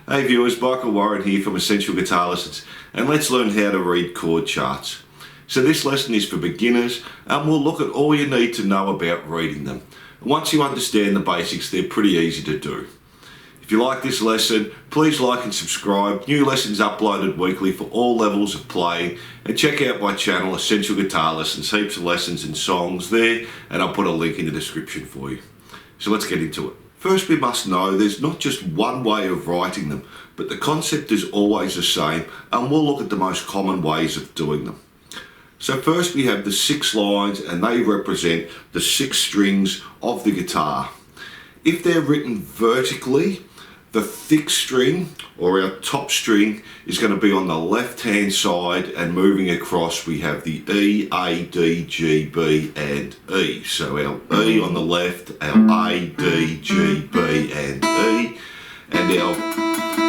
Hey viewers, Michael Warren here from Essential Guitar Lessons, and let's learn how to read chord charts. So this lesson is for beginners, and we'll look at all you need to know about reading them. Once you understand the basics, they're pretty easy to do. If you like this lesson, please like and subscribe. New lessons uploaded weekly for all levels of playing, and check out my channel Essential Guitar Lessons, heaps of lessons and songs there, and I'll put a link in the description for you. So let's get into it. First, we must know there's not just one way of writing them, but the concept is always the same, and we'll look at the most common ways of doing them. So first we have the 6 lines, and they represent the 6 strings of the guitar. If they're written vertically, the thick string, or our top string, is going to be on the left hand side, and moving across we have the E, A, D, G, B and E. So our E on the left, our A, D, G, B and E, and our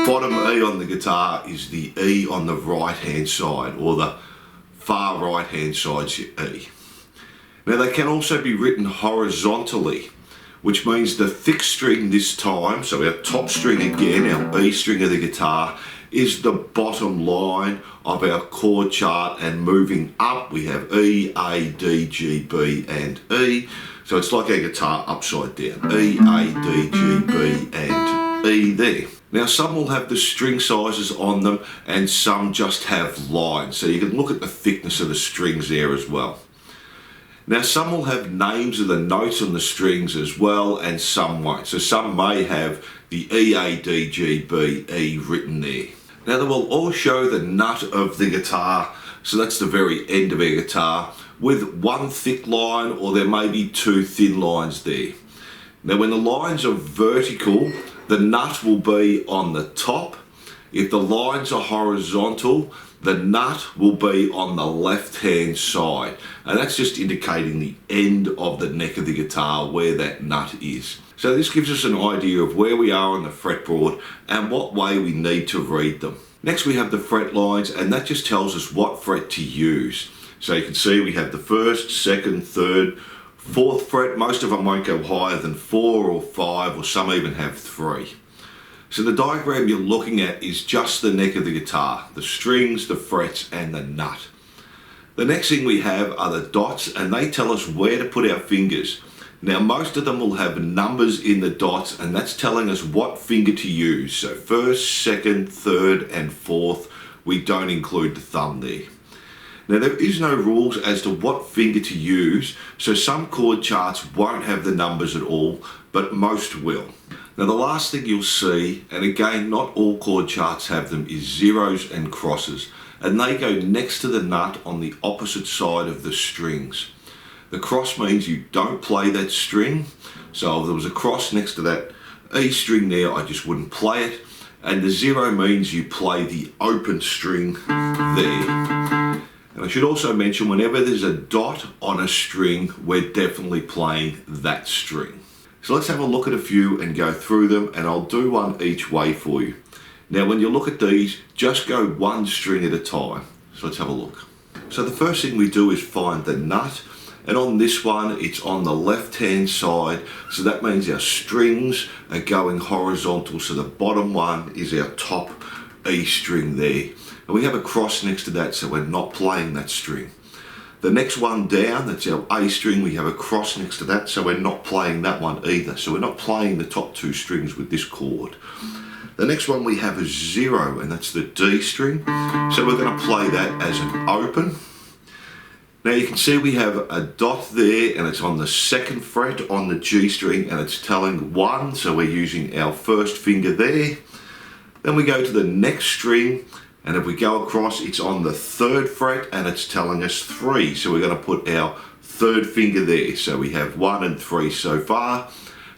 bottom E on the guitar is the E on the right hand side, or the far right hand side's E. Now they can also be written horizontally, which means the thick string this time, so our top string again, our E string of the guitar, is the bottom line of our chord chart, and moving up we have E, A, D, G, B and E. So it's like our guitar upside down, E, A, D, G, B and E there. Now some will have the string sizes on them and some just have lines, so you can look at the thickness of the strings there as well. Now some will have names of the notes on the strings as well, and some won't. So some may have the E, A, D, G, B, E written there. Now they will all show the nut of the guitar, so that's the very end of our guitar, with one thick line, or there may be 2 thin lines there. Now when the lines are vertical, the nut will be on the top. If the lines are horizontal, the nut will be on the left hand side, and that's just indicating the end of the neck of the guitar where that nut is. So this gives us an idea of where we are on the fretboard and what way we need to read them. Next we have the fret lines, and that just tells us what fret to use. So you can see we have the 1st, 2nd, 3rd, 4th fret. Most of them won't go higher than 4 or 5, or some even have 3. So the diagram you're looking at is just the neck of the guitar, the strings, the frets and the nut. The next thing we have are the dots, and they tell us where to put our fingers. Now most of them will have numbers in the dots, and that's telling us what finger to use. So 1st, 2nd, 3rd and 4th, we don't include the thumb there. Now there is no rules as to what finger to use, so some chord charts won't have the numbers at all, but most will. Now the last thing you'll see, and again not all chord charts have them, is zeros and crosses, and they go next to the nut on the opposite side of the strings. The cross means you don't play that string, so if there was a cross next to that E string there, I just wouldn't play it, and the 0 means you play the open string there. And I should also mention, whenever there's a dot on a string, we're definitely playing that string. So let's have a look at a few and go through them, and I'll do one each way for you. Now when you look at these, just go one string at a time. So let's have a look. So the first thing we do is find the nut, and on this one it's on the left hand side, so that means our strings are going horizontal, so the bottom one is our top E string there. And we have a cross next to that, so we're not playing that string. The next one down, that's our A string, we have a cross next to that, so we're not playing that one either. So we're not playing the top 2 strings with this chord. The next one we have is 0, and that's the D string. So we're going to play that as an open. Now you can see we have a dot there, and it's on the 2nd fret on the G string, and it's telling 1, so we're using our 1st finger there. Then we go to the next string, and if we go across, it's on the 3rd fret, and it's telling us 3. So we're going to put our 3rd finger there. So we have 1 and 3 so far.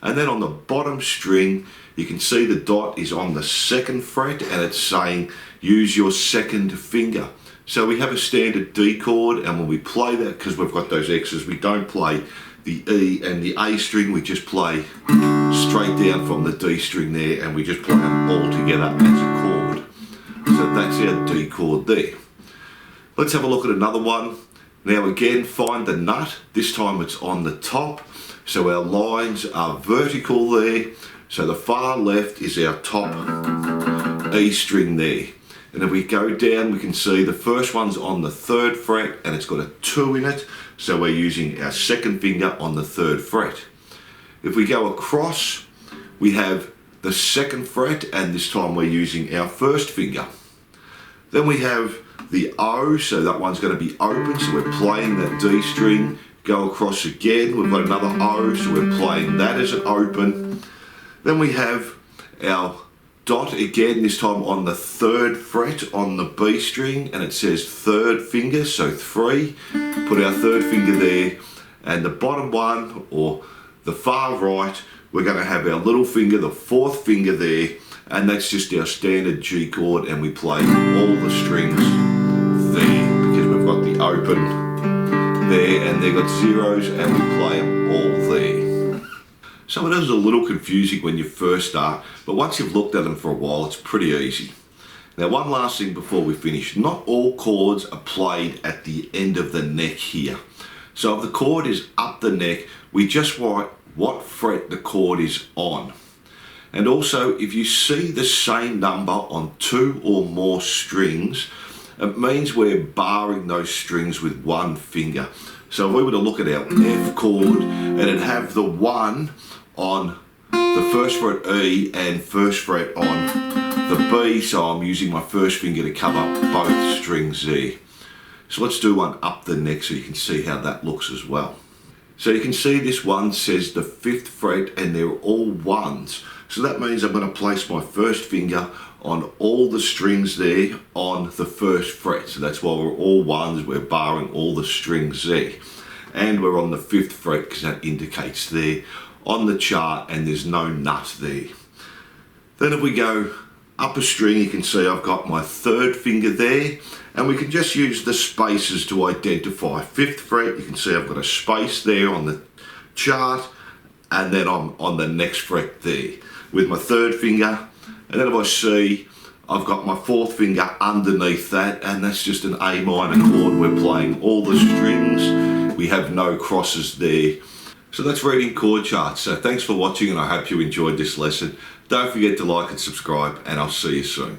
And then on the bottom string, you can see the dot is on the 2nd fret, and it's saying use your 2nd finger. So we have a standard D chord, and when we play that, because we've got those X's, we don't play the E and the A string, we just play straight down from the D string there, and we just play them all together as a chord. So that's our D chord there. Let's have a look at another one. Now again, find the nut. This time it's on the top. So our lines are vertical there. So the far left is our top E string there. And if we go down, we can see the first one's on the 3rd fret and it's got a 2 in it. So we're using our 2nd finger on the 3rd fret. If we go across, we have the 2nd fret, and this time we're using our 1st finger. Then we have the O, so that one's going to be open, so we're playing that D string. Go across again, we've got another O, so we're playing that as an open. Then we have our dot again, this time on the 3rd fret on the B string, and it says 3rd finger, so 3. Put our 3rd finger there, and the bottom one, or the far right, we're going to have our little finger, the 4th finger there, and that's just our standard G chord, and we play all the strings there, because we've got the open there, and they've got zeros, and we play them all there. So it is a little confusing when you first start, but once you've looked at them for a while, it's pretty easy. Now, one last thing before we finish. Not all chords are played at the end of the neck here. So if the chord is up the neck, we just write what fret the chord is on. And also, if you see the same number on 2 or more strings, it means we're barring those strings with 1 finger. So if we were to look at our F chord, and it'd have the 1 on the 1st fret E and 1st fret on the B, so I'm using my 1st finger to cover both strings there. So let's do one up the neck so you can see how that looks as well. So you can see this one says the 5th fret, and they're all 1s. So that means I'm going to place my 1st finger on all the strings there on the 1st fret. So that's why we're all 1s, we're barring all the strings there. And we're on the 5th fret because that indicates there on the chart, and there's no nut there. Then if we go up a string, you can see I've got my 3rd finger there, and we can just use the spaces to identify. 5th fret, you can see I've got a space there on the chart, and then I'm on the next fret there with my 3rd finger. And then if I see I've got my 4th finger underneath that, and that's just an A minor chord. We're playing all the strings. We have no crosses there. So that's reading chord charts. So thanks for watching, and I hope you enjoyed this lesson. Don't forget to like and subscribe, and I'll see you soon.